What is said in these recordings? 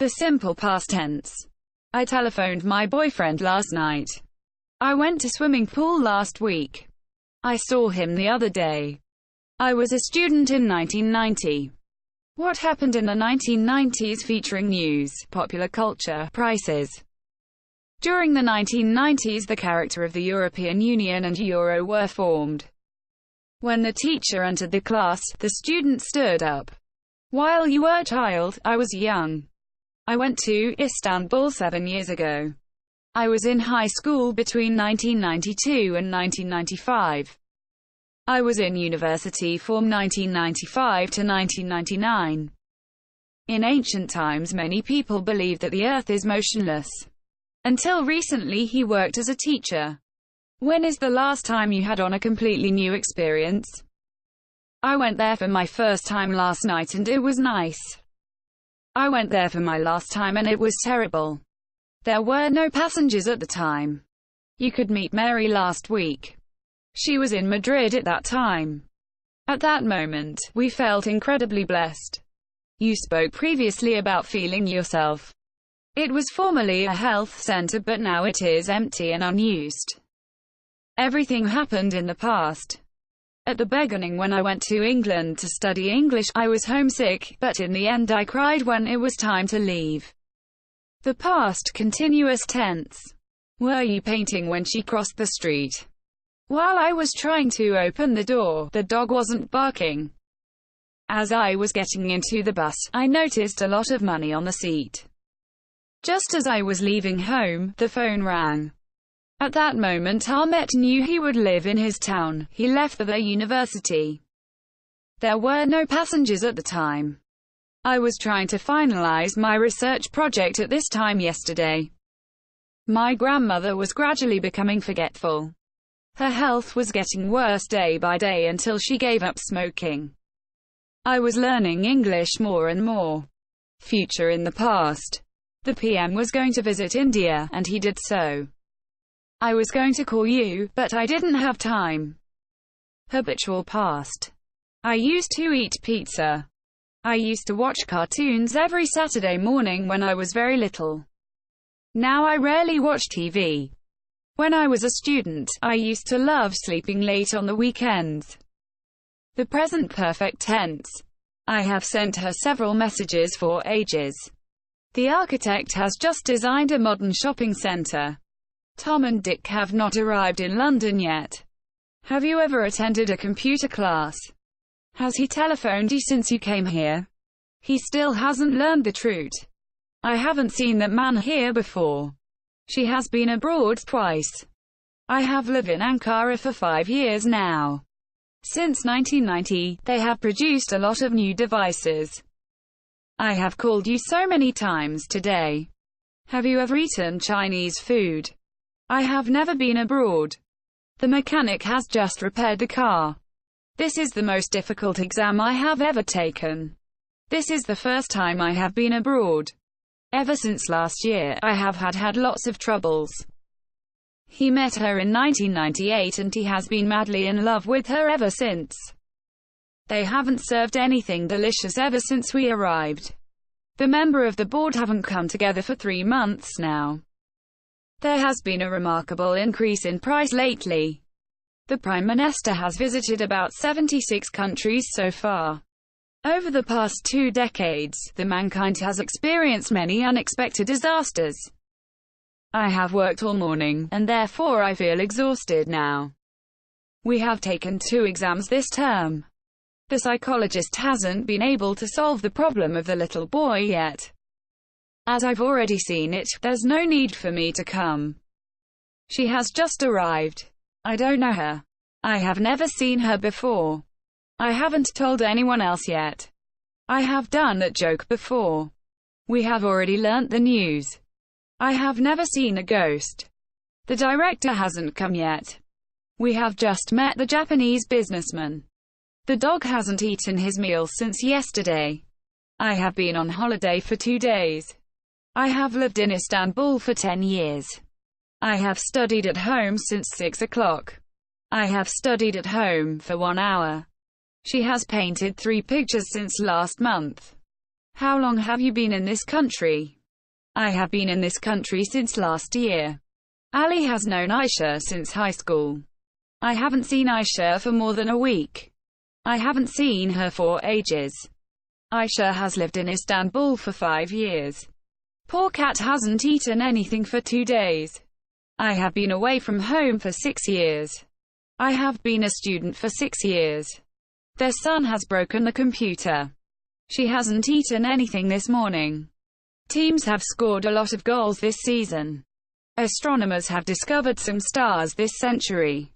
The simple past tense. I telephoned my boyfriend last night. I went to swimming pool last week. I saw him the other day. I was a student in 1990. What happened in the 1990s featuring news, popular culture, prices. During the 1990s the character of the European Union and Euro were formed. When the teacher entered the class, the student stood up. While you were a child, I was young. I went to Istanbul 7 years ago. I was in high school between 1992 and 1995. I was in university from 1995 to 1999. In ancient times many people believed that the earth is motionless. Until recently he worked as a teacher. When is the last time you had on a completely new experience? I went there for my first time last night and it was nice. I went there for my last time and it was terrible. There were no passengers at the time. You could meet Mary last week. She was in Madrid at that time. At that moment, we felt incredibly blessed. You spoke previously about feeling yourself. It was formerly a health center but now it is empty and unused. Everything happened in the past. At the beginning when I went to England to study English, I was homesick, but in the end I cried when it was time to leave. The past continuous tense. Were you painting when she crossed the street? While I was trying to open the door, the dog wasn't barking. As I was getting into the bus, I noticed a lot of money on the seat. Just as I was leaving home, the phone rang. At that moment Ahmet knew he would live in his town. He left for the university. There were no passengers at the time. I was trying to finalize my research project at this time yesterday. My grandmother was gradually becoming forgetful. Her health was getting worse day by day until she gave up smoking. I was learning English more and more. Future in the past. The PM was going to visit India, and he did so. I was going to call you, but I didn't have time. Habitual past. I used to eat pizza. I used to watch cartoons every Saturday morning when I was very little. Now I rarely watch TV. When I was a student, I used to love sleeping late on the weekends. The present perfect tense. I have sent her several messages for ages. The architect has just designed a modern shopping center. Tom and Dick have not arrived in London yet. Have you ever attended a computer class? Has he telephoned you since you came here? He still hasn't learned the truth. I haven't seen that man here before. She has been abroad twice. I have lived in Ankara for 5 years now. Since 1990, they have produced a lot of new devices. I have called you so many times today. Have you ever eaten Chinese food? I have never been abroad. The mechanic has just repaired the car. This is the most difficult exam I have ever taken. This is the first time I have been abroad. Ever since last year, I have had lots of troubles. He met her in 1998 and he has been madly in love with her ever since. They haven't served anything delicious ever since we arrived. The member of the board haven't come together for 3 months now. There has been a remarkable increase in price lately. The Prime Minister has visited about 76 countries so far. Over the past 2 decades, the mankind has experienced many unexpected disasters. I have worked all morning, and therefore I feel exhausted now. We have taken 2 exams this term. The psychologist hasn't been able to solve the problem of the little boy yet. As I've already seen it, there's no need for me to come. She has just arrived. I don't know her. I have never seen her before. I haven't told anyone else yet. I have done that joke before. We have already learnt the news. I have never seen a ghost. The director hasn't come yet. We have just met the Japanese businessman. The dog hasn't eaten his meal since yesterday. I have been on holiday for 2 days. I have lived in Istanbul for 10 years. I have studied at home since 6 o'clock. I have studied at home for 1 hour. She has painted 3 pictures since last month. How long have you been in this country? I have been in this country since last year. Ali has known Aisha since high school. I haven't seen Aisha for more than a week. I haven't seen her for ages. Aisha has lived in Istanbul for 5 years. Poor cat hasn't eaten anything for 2 days. I have been away from home for 6 years. I have been a student for 6 years. Their son has broken the computer. She hasn't eaten anything this morning. Teams have scored a lot of goals this season. Astronomers have discovered some stars this century.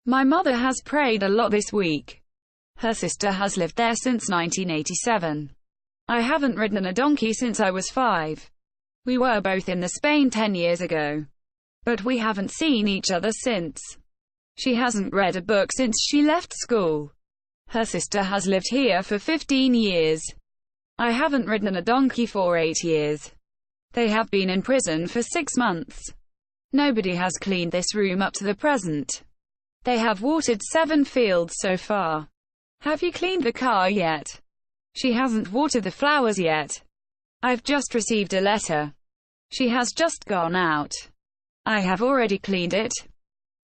My mother has prayed a lot this week. Her sister has lived there since 1987. I haven't ridden a donkey since I was 5. We were both in the Spain 10 years ago. But we haven't seen each other since. She hasn't read a book since she left school. Her sister has lived here for 15 years. I haven't ridden a donkey for 8 years. They have been in prison for 6 months. Nobody has cleaned this room up to the present. They have watered 7 fields so far. Have you cleaned the car yet? She hasn't watered the flowers yet. I've just received a letter. She has just gone out. I have already cleaned it.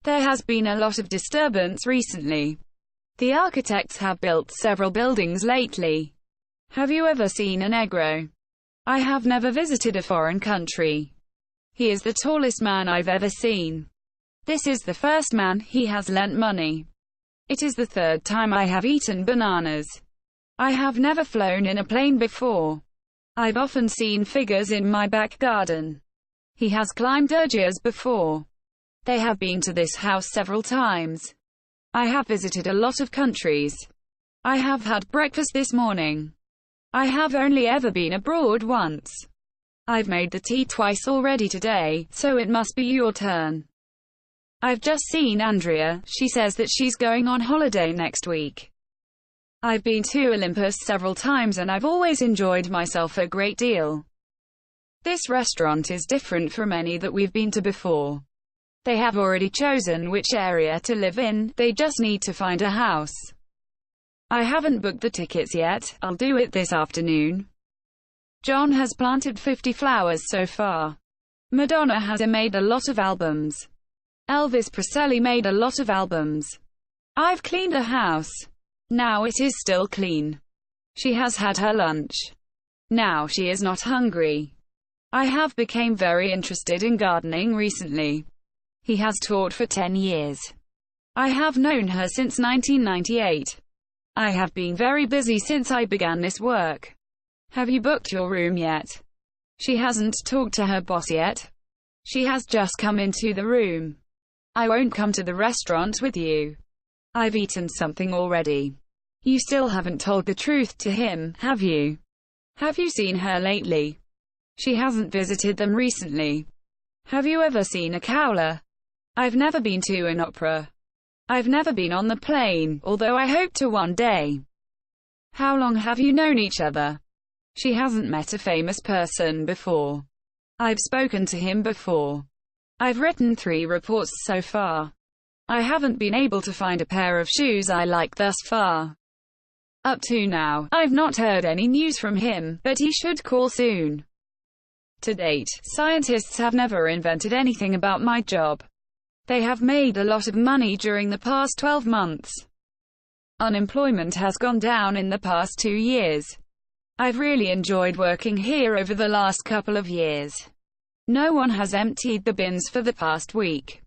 There has been a lot of disturbance recently. The architects have built several buildings lately. Have you ever seen a Negro? I have never visited a foreign country. He is the tallest man I've ever seen. This is the first man he has lent money. It is the 3rd time I have eaten bananas. I have never flown in a plane before. I've often seen figures in my back garden. He has climbed urgers before. They have been to this house several times. I have visited a lot of countries. I have had breakfast this morning. I have only ever been abroad once. I've made the tea twice already today, so it must be your turn. I've just seen Andrea. She says that she's going on holiday next week. I've been to Olympus several times and I've always enjoyed myself a great deal. This restaurant is different from any that we've been to before. They have already chosen which area to live in, they just need to find a house. I haven't booked the tickets yet, I'll do it this afternoon. John has planted 50 flowers so far. Madonna has made a lot of albums. Elvis Presley made a lot of albums. I've cleaned the house. Now it is still clean. She has had her lunch. Now she is not hungry. I have become very interested in gardening recently. He has taught for 10 years. I have known her since 1998. I have been very busy since I began this work. Have you booked your room yet? She hasn't talked to her boss yet. She has just come into the room. I won't come to the restaurant with you. I've eaten something already. You still haven't told the truth to him, have you? Have you seen her lately? She hasn't visited them recently. Have you ever seen a Cowler? I've never been to an opera. I've never been on the plane, although I hope to one day. How long have you known each other? She hasn't met a famous person before. I've spoken to him before. I've written 3 reports so far. I haven't been able to find a pair of shoes I like thus far. Up to now, I've not heard any news from him, but he should call soon. To date, scientists have never invented anything about my job. They have made a lot of money during the past 12 months. Unemployment has gone down in the past 2 years. I've really enjoyed working here over the last couple of years. No one has emptied the bins for the past week.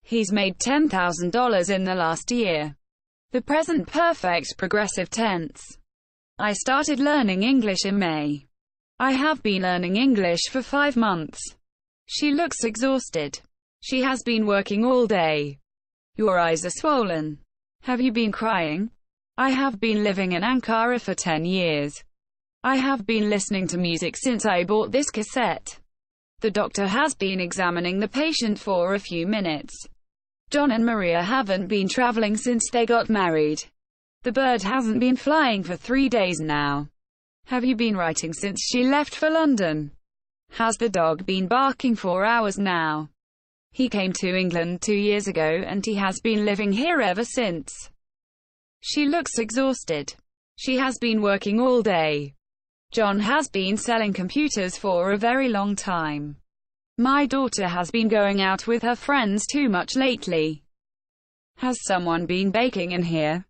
He's made $10,000 in the last year. The present perfect progressive tense. I started learning English in May. I have been learning English for 5 months. She looks exhausted. She has been working all day. Your eyes are swollen. Have you been crying? I have been living in Ankara for 10 years. I have been listening to music since I bought this cassette. The doctor has been examining the patient for a few minutes. John and Maria haven't been traveling since they got married. The bird hasn't been flying for 3 days now. Have you been writing since she left for London? Has the dog been barking for hours now? He came to England 2 years ago and he has been living here ever since. She looks exhausted. She has been working all day. John has been selling computers for a very long time. My daughter has been going out with her friends too much lately. Has someone been baking in here?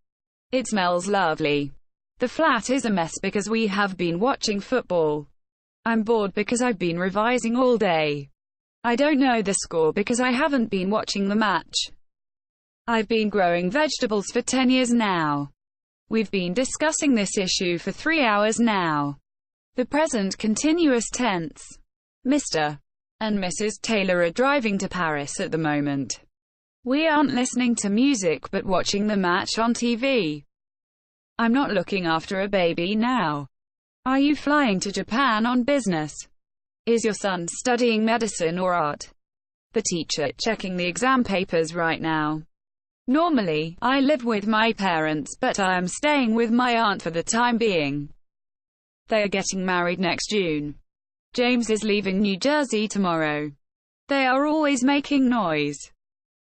It smells lovely. The flat is a mess because we have been watching football. I'm bored because I've been revising all day. I don't know the score because I haven't been watching the match. I've been growing vegetables for 10 years now. We've been discussing this issue for 3 hours now. The present continuous tense. Mr. and Mrs. Taylor are driving to Paris at the moment. We aren't listening to music but watching the match on TV. I'm not looking after a baby now. Are you flying to Japan on business? Is your son studying medicine or art? The teacher checking the exam papers right now. Normally, I live with my parents, but I am staying with my aunt for the time being. They are getting married next June. James is leaving New Jersey tomorrow. They are always making noise.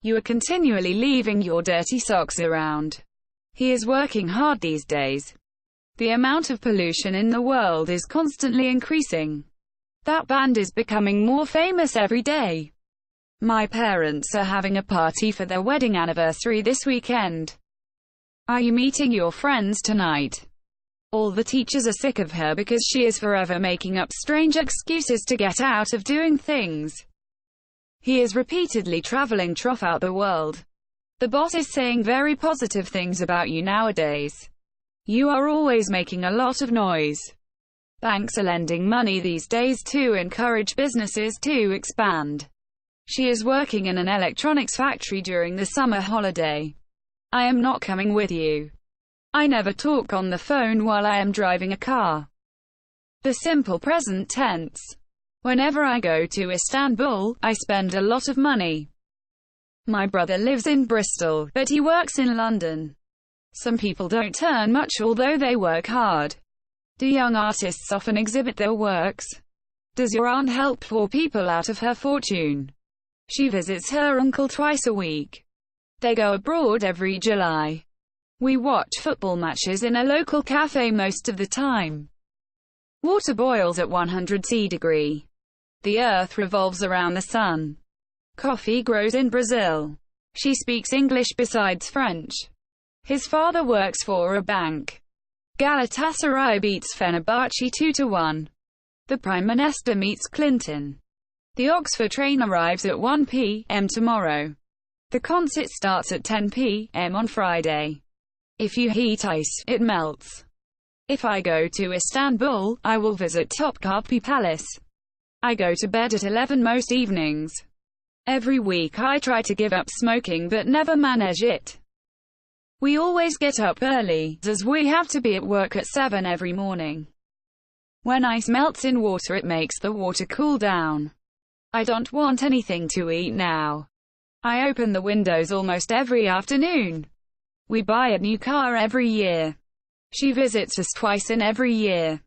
You are continually leaving your dirty socks around. He is working hard these days. The amount of pollution in the world is constantly increasing. That band is becoming more famous every day. My parents are having a party for their wedding anniversary this weekend. Are you meeting your friends tonight? All the teachers are sick of her because she is forever making up strange excuses to get out of doing things. He is repeatedly traveling throughout the world. The boss is saying very positive things about you nowadays. You are always making a lot of noise. Banks are lending money these days to encourage businesses to expand. She is working in an electronics factory during the summer holiday. I am not coming with you. I never talk on the phone while I am driving a car. The simple present tense. Whenever I go to Istanbul, I spend a lot of money. My brother lives in Bristol, but he works in London. Some people don't earn much although they work hard. Do young artists often exhibit their works? Does your aunt help poor people out of her fortune? She visits her uncle twice a week. They go abroad every July. We watch football matches in a local cafe most of the time. Water boils at 100 C. The earth revolves around the sun. Coffee grows in Brazil. She speaks English besides French. His father works for a bank. Galatasaray beats Fenerbahce 2-1. The Prime Minister meets Clinton. The Oxford train arrives at 1 p.m. tomorrow. The concert starts at 10 p.m. on Friday. If you heat ice, it melts. If I go to Istanbul, I will visit Topkapi Palace. I go to bed at 11 most evenings. Every week I try to give up smoking but never manage it. We always get up early, as we have to be at work at 7 every morning. When ice melts in water it makes the water cool down. I don't want anything to eat now. I open the windows almost every afternoon. We buy a new car every year. She visits us twice in every year.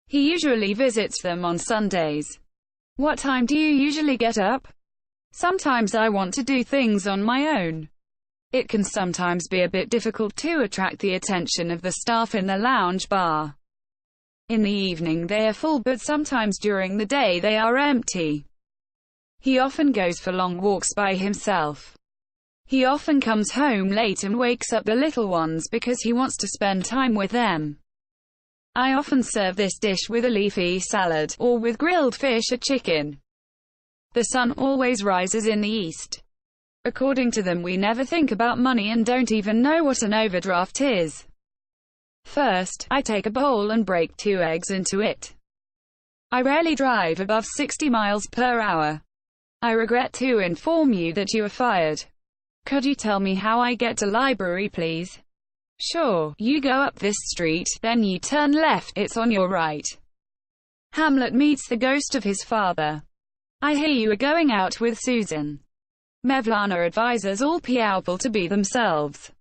He usually visits them on Sundays. What time do you usually get up? Sometimes I want to do things on my own. It can sometimes be a bit difficult to attract the attention of the staff in the lounge bar. In the evening they are full, but sometimes during the day they are empty. He often goes for long walks by himself. He often comes home late and wakes up the little ones because he wants to spend time with them. I often serve this dish with a leafy salad, or with grilled fish or chicken. The sun always rises in the east. According to them, we never think about money and don't even know what an overdraft is. First, I take a bowl and break 2 eggs into it. I rarely drive above 60 miles per hour. I regret to inform you that you are fired. Could you tell me how I get to library, please? Sure, you go up this street, then you turn left, it's on your right. Hamlet meets the ghost of his father. I hear you are going out with Susan. Mevlana advises all people to be themselves.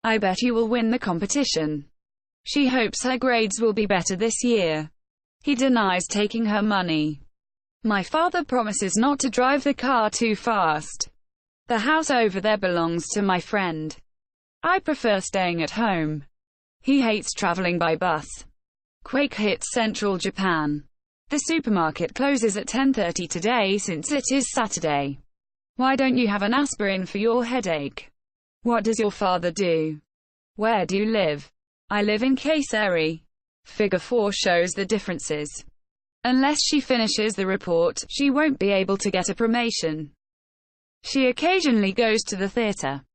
I bet you will win the competition. She hopes her grades will be better this year. He denies taking her money. My father promises not to drive the car too fast. The house over there belongs to my friend. I prefer staying at home. He hates traveling by bus. Quake hits central Japan. The supermarket closes at 10:30 today since it is Saturday. Why don't you have an aspirin for your headache? What does your father do? Where do you live? I live in Kayseri. Figure 4 shows the differences. Unless she finishes the report, she won't be able to get a promotion. She occasionally goes to the theater.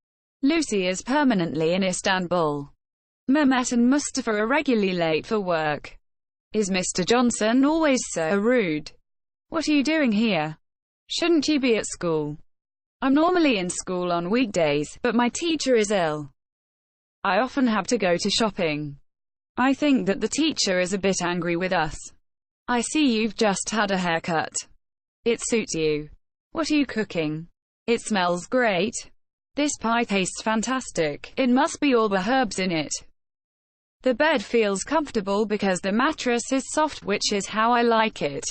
Lucy is permanently in Istanbul. Mehmet and Mustafa are regularly late for work. Is Mr. Johnson always so rude? What are you doing here? Shouldn't you be at school? I'm normally in school on weekdays, but my teacher is ill. I often have to go to shopping. I think that the teacher is a bit angry with us. I see you've just had a haircut. It suits you. What are you cooking? It smells great. This pie tastes fantastic. It must be all the herbs in it. The bed feels comfortable because the mattress is soft, which is how I like it.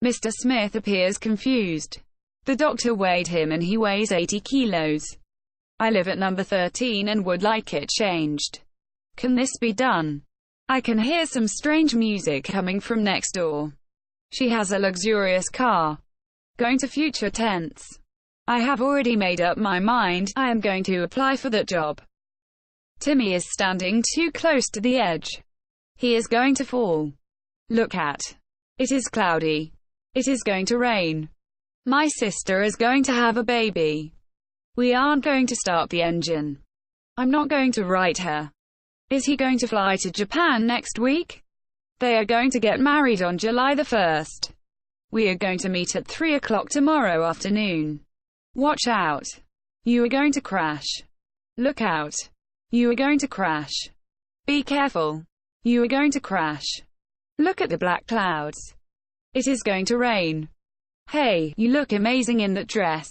Mr. Smith appears confused. The doctor weighed him and he weighs 80 kilos. I live at number 13 and would like it changed. Can this be done? I can hear some strange music coming from next door. She has a luxurious car. Going to future tense. I have already made up my mind. I am going to apply for that job. Timmy is standing too close to the edge. He is going to fall. Look at. It is cloudy. It is going to rain. My sister is going to have a baby. We aren't going to start the engine. I'm not going to write her. Is he going to fly to Japan next week? They are going to get married on July the 1st. We are going to meet at 3 o'clock tomorrow afternoon. Watch out. You are going to crash. Look out. You are going to crash. Be careful. You are going to crash. Look at the black clouds. It is going to rain. Hey, you look amazing in that dress.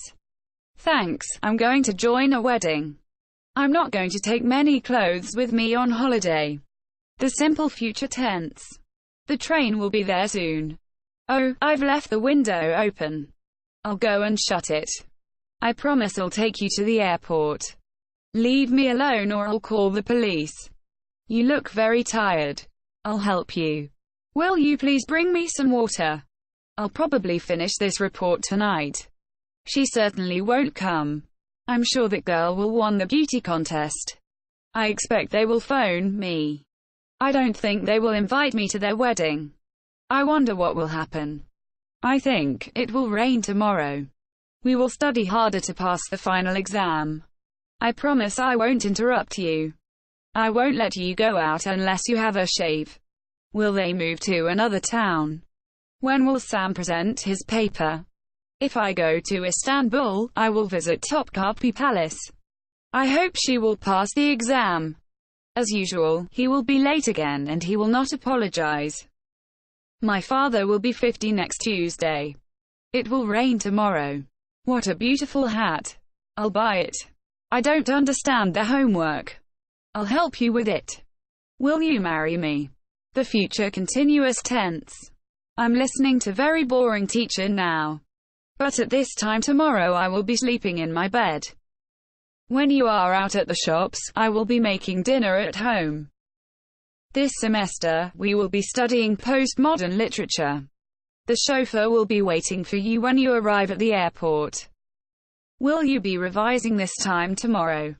Thanks, I'm going to join a wedding. I'm not going to take many clothes with me on holiday. The simple future tense. The train will be there soon. Oh, I've left the window open. I'll go and shut it. I promise I'll take you to the airport. Leave me alone or I'll call the police. You look very tired. I'll help you. Will you please bring me some water? I'll probably finish this report tonight. She certainly won't come. I'm sure that girl will won the beauty contest. I expect they will phone me. I don't think they will invite me to their wedding. I wonder what will happen. I think it will rain tomorrow. We will study harder to pass the final exam. I promise I won't interrupt you. I won't let you go out unless you have a shave. Will they move to another town? When will Sam present his paper? If I go to Istanbul, I will visit Topkapi Palace. I hope she will pass the exam. As usual, he will be late again and he will not apologize. My father will be 50 next Tuesday. It will rain tomorrow. What a beautiful hat. I'll buy it. I don't understand the homework. I'll help you with it. Will you marry me? The future continuous tense. I'm listening to very boring teacher now. But at this time tomorrow I will be sleeping in my bed. When you are out at the shops, I will be making dinner at home. This semester, we will be studying postmodern literature. The chauffeur will be waiting for you when you arrive at the airport. Will you be revising this time tomorrow?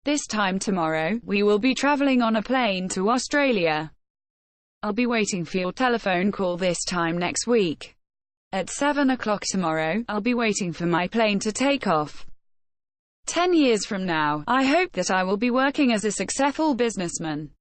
This time tomorrow, we will be traveling on a plane to Australia. I'll be waiting for your telephone call this time next week. At 7 o'clock tomorrow, I'll be waiting for my plane to take off. 10 years from now, I hope that I will be working as a successful businessman.